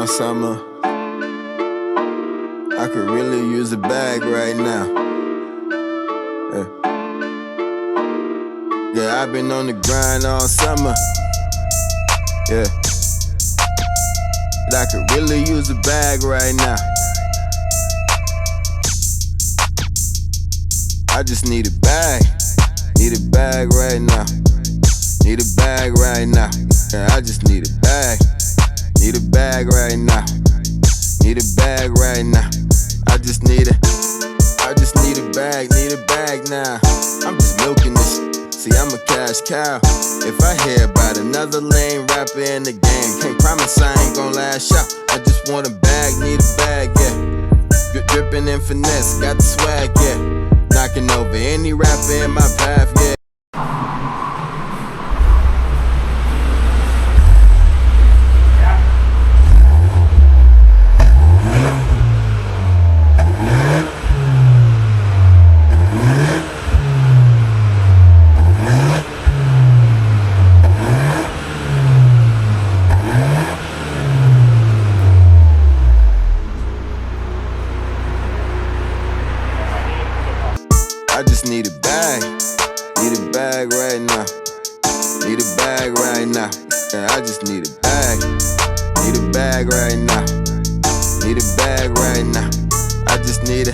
all summer. I could really use a bag right now. Yeah, yeah, I've been on the grind all summer. Yeah, but I could really use a bag right now. I just need a bag right now. Need a bag right now. Yeah, I just need a bag right now. Need a bag right now. I just need a bag now. I'm just milking this. See, I'm a cash cow. If I hear about another lame rapper in the game, can't promise I ain't gon' lash out. I just want a bag, need a bag, yeah. Drippin' in finesse, got the swag, yeah. Knocking over any rapper in my path, yeah. I just need a bag right now. Need a bag right now. Yeah, I just need a bag right now. Need a bag right now. I just need a